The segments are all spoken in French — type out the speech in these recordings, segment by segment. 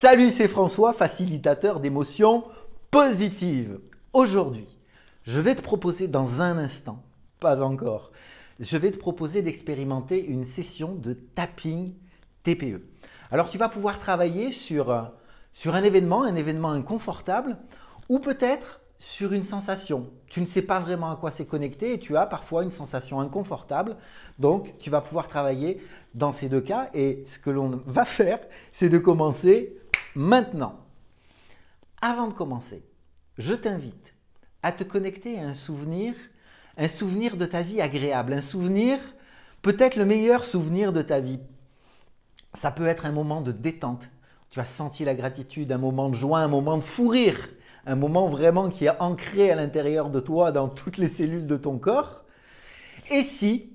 Salut, c'est François, facilitateur d'émotions positives. Aujourd'hui, je vais te proposer dans un instant, pas encore, je vais te proposer d'expérimenter une session de tapping TPE. Alors, tu vas pouvoir travailler sur un événement inconfortable ou peut-être sur une sensation. Tu ne sais pas vraiment à quoi c'est connecté et tu as parfois une sensation inconfortable. Donc, tu vas pouvoir travailler dans ces deux cas et ce que l'on va faire, c'est de commencer maintenant. Avant de commencer, je t'invite à te connecter à un souvenir de ta vie agréable, un souvenir, peut-être le meilleur souvenir de ta vie. Ça peut être un moment de détente, tu as senti la gratitude, un moment de joie, un moment de fou rire, un moment vraiment qui est ancré à l'intérieur de toi, dans toutes les cellules de ton corps. Et si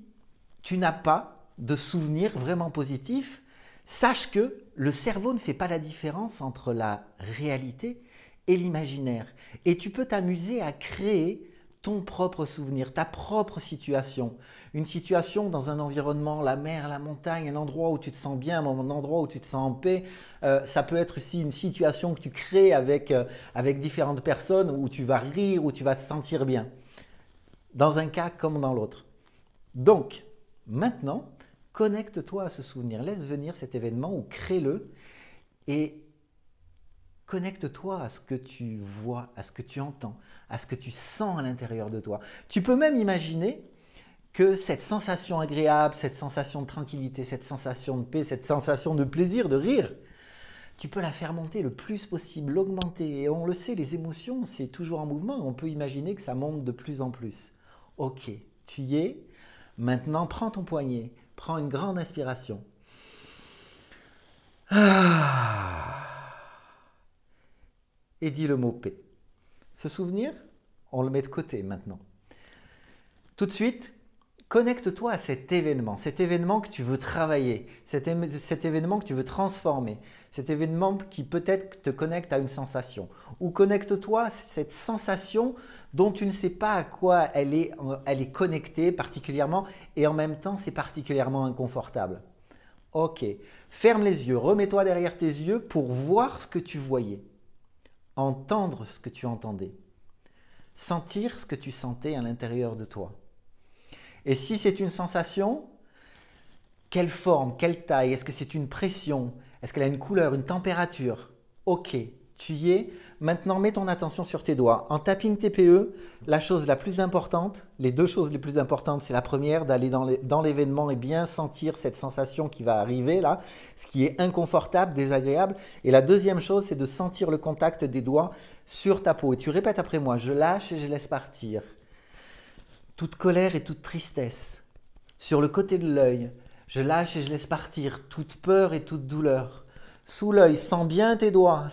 tu n'as pas de souvenir vraiment positif, sache que le cerveau ne fait pas la différence entre la réalité et l'imaginaire. Et tu peux t'amuser à créer ton propre souvenir, ta propre situation. Une situation dans un environnement, la mer, la montagne, un endroit où tu te sens bien, un endroit où tu te sens en paix. Ça peut être aussi une situation que tu crées avec différentes personnes où tu vas rire, où tu vas te sentir bien. Dans un cas comme dans l'autre. Donc, maintenant, connecte-toi à ce souvenir. Laisse venir cet événement ou crée-le et connecte-toi à ce que tu vois, à ce que tu entends, à ce que tu sens à l'intérieur de toi. Tu peux même imaginer que cette sensation agréable, cette sensation de tranquillité, cette sensation de paix, cette sensation de plaisir, de rire, tu peux la faire monter le plus possible, l'augmenter. Et on le sait, les émotions, c'est toujours en mouvement. On peut imaginer que ça monte de plus en plus. Ok, tu y es. Maintenant, prends ton poignet, prends une grande inspiration. Et dis le mot paix. Ce souvenir, on le met de côté maintenant. Tout de suite, connecte-toi à cet événement que tu veux travailler, cet événement que tu veux transformer, cet événement qui peut-être te connecte à une sensation. Ou connecte-toi à cette sensation dont tu ne sais pas à quoi elle est connectée particulièrement et en même temps c'est particulièrement inconfortable. Ok, ferme les yeux, remets-toi derrière tes yeux pour voir ce que tu voyais, entendre ce que tu entendais, sentir ce que tu sentais à l'intérieur de toi. Et si c'est une sensation, quelle forme, quelle taille? Est-ce que c'est une pression? Est-ce qu'elle a une couleur, une température? Ok, tu y es. Maintenant, mets ton attention sur tes doigts. En tapping TPE, la chose la plus importante, les deux choses les plus importantes, c'est la première, d'aller dans l'événement et bien sentir cette sensation qui va arriver là, ce qui est inconfortable, désagréable. Et la deuxième chose, c'est de sentir le contact des doigts sur ta peau. Et tu répètes après moi, je lâche et je laisse partir. Toute colère et toute tristesse. Sur le côté de l'œil, je lâche et je laisse partir toute peur et toute douleur. Sous l'œil, sens bien tes doigts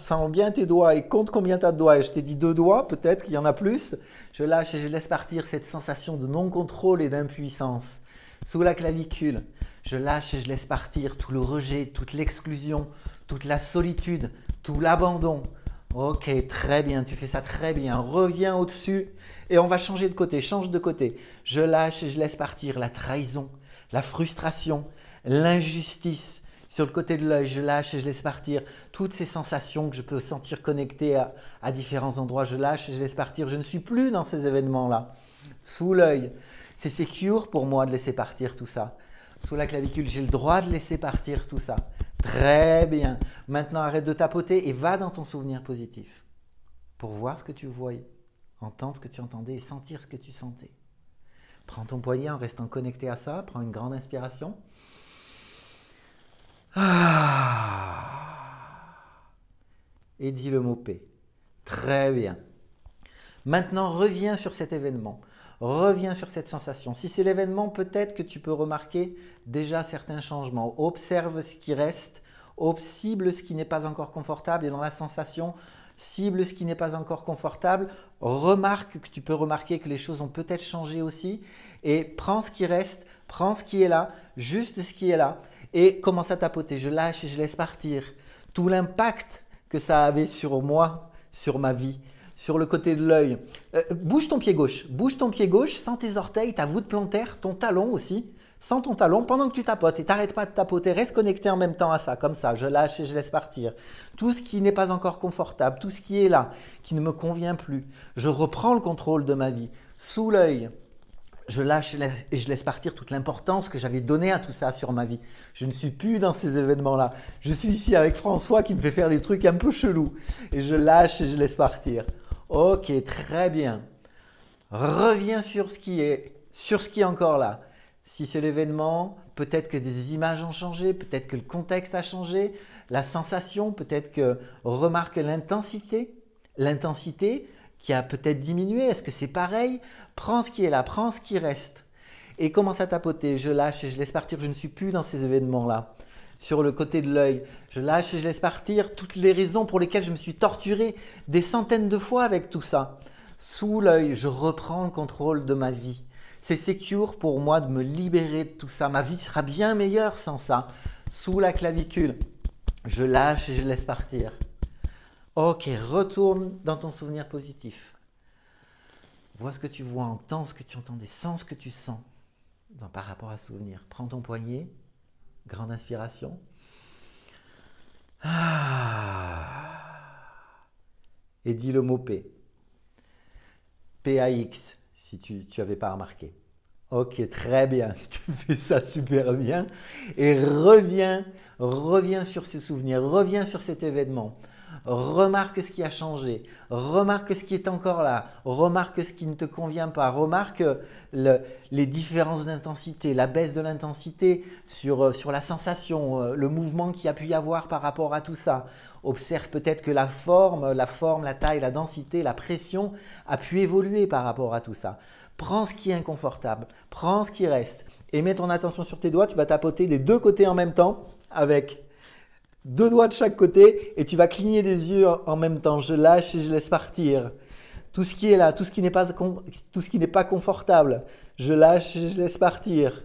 et compte combien tu as de doigts. Et je t'ai dit 2 doigts, peut-être qu'il y en a plus. Je lâche et je laisse partir cette sensation de non-contrôle et d'impuissance. Sous la clavicule, je lâche et je laisse partir tout le rejet, toute l'exclusion, toute la solitude, tout l'abandon. Ok, très bien, tu fais ça très bien. Reviens au-dessus et on va changer de côté, change de côté. Je lâche et je laisse partir la trahison, la frustration, l'injustice. Sur le côté de l'œil, je lâche et je laisse partir toutes ces sensations que je peux sentir connectées à différents endroits. Je lâche et je laisse partir. Je ne suis plus dans ces événements-là. Sous l'œil, c'est secure pour moi de laisser partir tout ça. Sous la clavicule, j'ai le droit de laisser partir tout ça. Très bien. Maintenant, arrête de tapoter et va dans ton souvenir positif pour voir ce que tu voyais, entendre ce que tu entendais et sentir ce que tu sentais. Prends ton poignet en restant connecté à ça. Prends une grande inspiration. Et dis le mot paix. Très bien. Maintenant, reviens sur cet événement. Reviens sur cette sensation. Si c'est l'événement, peut-être que tu peux remarquer déjà certains changements. Observe ce qui reste, cible ce qui n'est pas encore confortable et dans la sensation, cible ce qui n'est pas encore confortable. Remarque que tu peux remarquer que les choses ont peut-être changé aussi et prends ce qui reste, prends ce qui est là, juste ce qui est là et commence à tapoter. Je lâche et je laisse partir tout l'impact que ça avait sur moi, sur ma vie. Sur le côté de l'œil. Bouge ton pied gauche, sens tes orteils, ta voûte plantaire, ton talon aussi. Sens ton talon pendant que tu tapotes et t'arrêtes pas de tapoter, reste connecté en même temps à ça, comme ça, je lâche et je laisse partir. Tout ce qui n'est pas encore confortable, tout ce qui est là, qui ne me convient plus, je reprends le contrôle de ma vie. Sous l'œil, je lâche et je laisse partir toute l'importance que j'avais donnée à tout ça sur ma vie. Je ne suis plus dans ces événements-là. Je suis ici avec François qui me fait faire des trucs un peu chelous. Et je lâche et je laisse partir. Ok, très bien. Reviens sur ce qui est encore là. Si c'est l'événement, peut-être que des images ont changé, peut-être que le contexte a changé, la sensation, peut-être que remarque l'intensité qui a peut-être diminué. Est-ce que c'est pareil? Prends ce qui est là, prends ce qui reste et commence à tapoter. Je lâche et je laisse partir. Je ne suis plus dans ces événements-là. Sur le côté de l'œil, je lâche et je laisse partir toutes les raisons pour lesquelles je me suis torturé des centaines de fois avec tout ça. Sous l'œil, je reprends le contrôle de ma vie. C'est secure pour moi de me libérer de tout ça. Ma vie sera bien meilleure sans ça. Sous la clavicule, je lâche et je laisse partir. Ok, retourne dans ton souvenir positif. Vois ce que tu vois, entends ce que tu entends, sens ce que tu sens par rapport à ce souvenir. Prends ton poignet, grande inspiration. Et dis le mot P. P-A-X. Si tu n'avais pas remarqué. Ok, très bien, tu fais ça super bien. Et reviens sur ces souvenirs, reviens sur cet événement. Remarque ce qui a changé, remarque ce qui est encore là, remarque ce qui ne te convient pas, remarque les différences d'intensité, la baisse de l'intensité sur la sensation, le mouvement qu'il y a pu y avoir par rapport à tout ça. Observe peut-être que la forme, la taille, la densité, la pression a pu évoluer par rapport à tout ça. Prends ce qui est inconfortable, prends ce qui reste et mets ton attention sur tes doigts. Tu vas tapoter des deux côtés en même temps avec 2 doigts de chaque côté et tu vas cligner des yeux en même temps. Je lâche et je laisse partir. Tout ce qui est là, tout ce qui n'est pas confortable, je lâche et je laisse partir.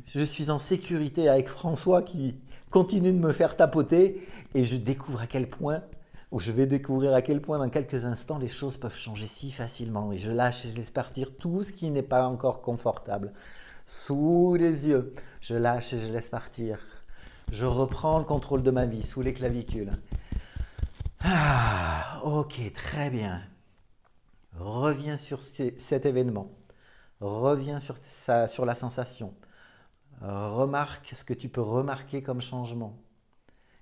Je suis en sécurité avec François qui continue de me faire tapoter et je vais découvrir à quel point dans quelques instants les choses peuvent changer si facilement. Et je lâche et je laisse partir tout ce qui n'est pas encore confortable. Sous les yeux, je lâche et je laisse partir. Je reprends le contrôle de ma vie sous les clavicules. Ok, très bien. Reviens sur cet événement. Reviens sur la sensation. Remarque ce que tu peux remarquer comme changement.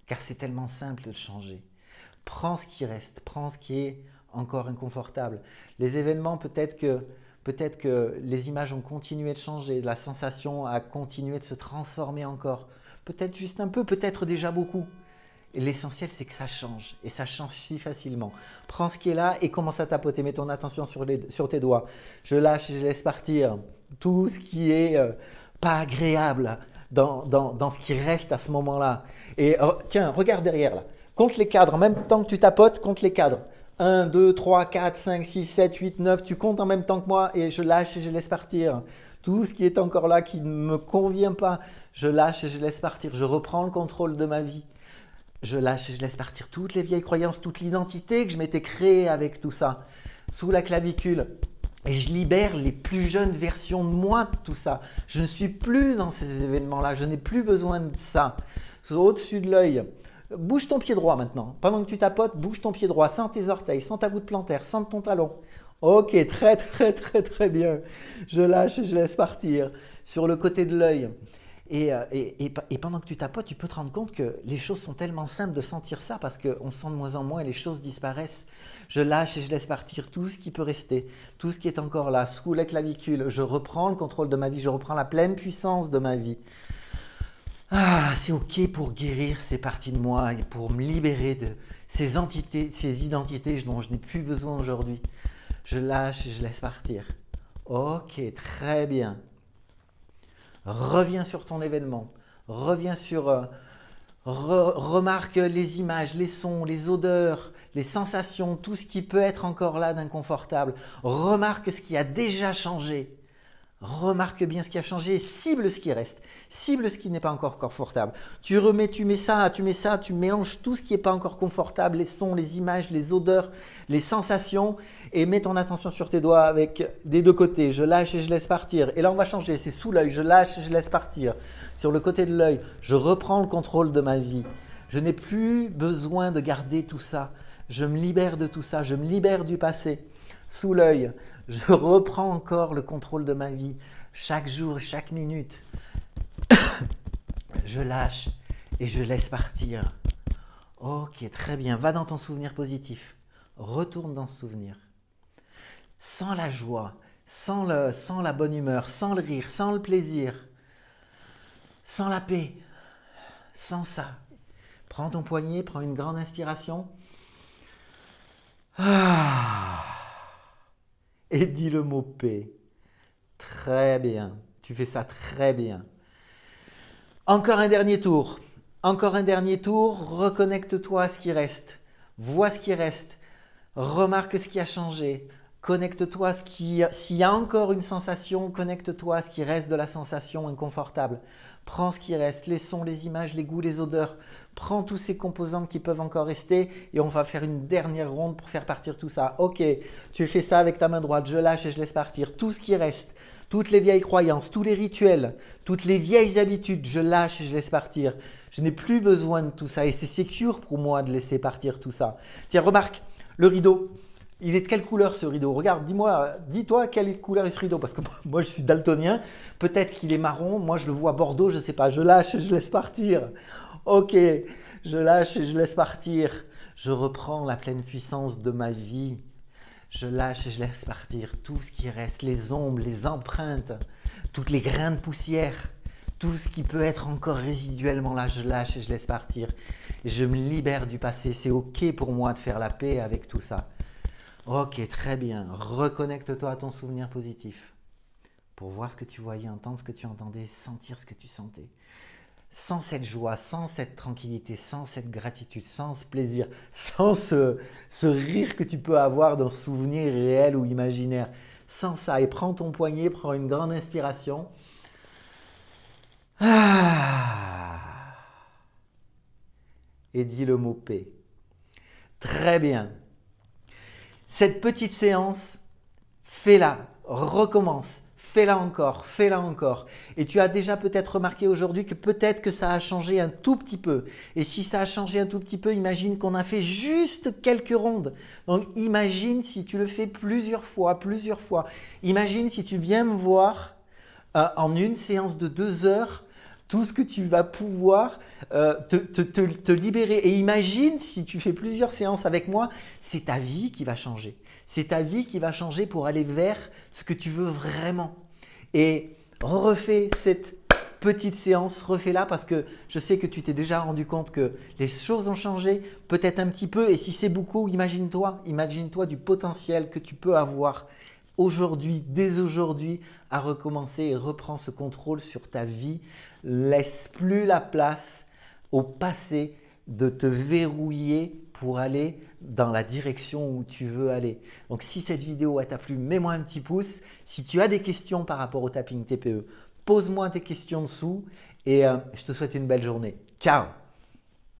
Car c'est tellement simple de changer. Prends ce qui reste, prends ce qui est encore inconfortable. Les événements, peut-être que les images ont continué de changer, la sensation a continué de se transformer encore. Peut-être juste un peu, peut-être déjà beaucoup. Et l'essentiel, c'est que ça change. Et ça change si facilement. Prends ce qui est là et commence à tapoter. Mets ton attention sur tes doigts. Je lâche et je laisse partir tout ce qui est pas agréable dans ce qui reste à ce moment-là. Et tiens, regarde derrière là. Compte les cadres. En même temps que tu tapotes, compte les cadres. 1, 2, 3, 4, 5, 6, 7, 8, 9. Tu comptes en même temps que moi et je lâche et je laisse partir. Tout ce qui est encore là, qui ne me convient pas, je lâche et je laisse partir. Je reprends le contrôle de ma vie. Je lâche et je laisse partir toutes les vieilles croyances, toute l'identité que je m'étais créée avec tout ça. Sous la clavicule. Et je libère les plus jeunes versions de moi de tout ça. Je ne suis plus dans ces événements-là. Je n'ai plus besoin de ça. Au-dessus de l'œil. Bouge ton pied droit maintenant. Pendant que tu tapotes, bouge ton pied droit. Sens tes orteils, sens ta voûte plantaire, sens ton talon. Ok, très bien. Je lâche et je laisse partir. Sur le côté de l'œil. Et pendant que tu tapotes, tu peux te rendre compte que les choses sont tellement simples de sentir ça parce qu'on sent de moins en moins et les choses disparaissent. Je lâche et je laisse partir tout ce qui peut rester, tout ce qui est encore là, sous la clavicule. Je reprends le contrôle de ma vie, je reprends la pleine puissance de ma vie. C'est ok pour guérir ces parties de moi et pour me libérer de ces entités, ces identités dont je n'ai plus besoin aujourd'hui. Je lâche et je laisse partir. Ok, très bien. Reviens sur ton événement. Reviens sur... remarque les images, les sons, les odeurs, les sensations, tout ce qui peut être encore là d'inconfortable. Remarque ce qui a déjà changé. Remarque bien ce qui a changé, cible ce qui reste, cible ce qui n'est pas encore confortable. Tu remets, tu mets ça, tu mélanges tout ce qui n'est pas encore confortable, les sons, les images, les odeurs, les sensations et mets ton attention sur tes doigts avec des deux côtés. Je lâche et je laisse partir. Et là, on va changer, c'est sous l'œil, je lâche et je laisse partir. Sur le côté de l'œil, je reprends le contrôle de ma vie. Je n'ai plus besoin de garder tout ça. Je me libère de tout ça, je me libère du passé. Sous l'œil, je reprends encore le contrôle de ma vie. Chaque jour, chaque minute, je lâche et je laisse partir. Ok, très bien. Va dans ton souvenir positif. Retourne dans ce souvenir. Sans la joie, sans la bonne humeur, sans le rire, sans le plaisir, sans la paix, sans ça. Prends ton poignet, prends une grande inspiration. Et dis le mot paix. Très bien. Tu fais ça très bien. Encore un dernier tour. Encore un dernier tour. Reconnecte-toi à ce qui reste. Vois ce qui reste. Remarque ce qui a changé. Connecte-toi à ce qui… S'il y a encore une sensation, connecte-toi à ce qui reste de la sensation inconfortable. Prends ce qui reste, les sons, les images, les goûts, les odeurs. Prends tous ces composants qui peuvent encore rester et on va faire une dernière ronde pour faire partir tout ça. Ok, tu fais ça avec ta main droite, je lâche et je laisse partir tout ce qui reste. Toutes les vieilles croyances, tous les rituels, toutes les vieilles habitudes, je lâche et je laisse partir. Je n'ai plus besoin de tout ça et c'est sécure pour moi de laisser partir tout ça. Tiens, remarque, le rideau. Il est de quelle couleur ce rideau? Regarde, dis-toi quelle couleur est ce rideau parce que moi je suis daltonien, peut-être qu'il est marron, moi je le vois bordeaux, je ne sais pas, je lâche et je laisse partir. Ok, je lâche et je laisse partir. Je reprends la pleine puissance de ma vie. Je lâche et je laisse partir tout ce qui reste, les ombres, les empreintes, toutes les grains de poussière, tout ce qui peut être encore résiduellement là, je lâche et je laisse partir. Et je me libère du passé, c'est ok pour moi de faire la paix avec tout ça. Ok, très bien. Reconnecte-toi à ton souvenir positif pour voir ce que tu voyais, entendre ce que tu entendais, sentir ce que tu sentais. Sans cette joie, sans cette tranquillité, sans cette gratitude, sans ce plaisir, sans ce rire que tu peux avoir d'un souvenir réel ou imaginaire. Sans ça, et prends ton poignet, prends une grande inspiration. Et dis le mot paix. Très bien. Cette petite séance, fais-la, recommence, fais-la encore, fais-la encore. Et tu as déjà peut-être remarqué aujourd'hui que peut-être que ça a changé un tout petit peu. Et si ça a changé un tout petit peu, imagine qu'on a fait juste quelques rondes. Donc imagine si tu le fais plusieurs fois. Imagine si tu viens me voir en une séance de 2 heures, tout ce que tu vas pouvoir te libérer. Et imagine si tu fais plusieurs séances avec moi, c'est ta vie qui va changer. C'est ta vie qui va changer pour aller vers ce que tu veux vraiment. Et refais cette petite séance, refais-la parce que je sais que tu t'es déjà rendu compte que les choses ont changé, peut-être un petit peu. Et si c'est beaucoup, imagine-toi du potentiel que tu peux avoir aujourd'hui, dès aujourd'hui, à recommencer et reprends ce contrôle sur ta vie. Laisse plus la place au passé de te verrouiller pour aller dans la direction où tu veux aller. Donc si cette vidéo t'a plu, mets-moi un petit pouce. Si tu as des questions par rapport au tapping TPE, pose-moi tes questions dessous et je te souhaite une belle journée. Ciao!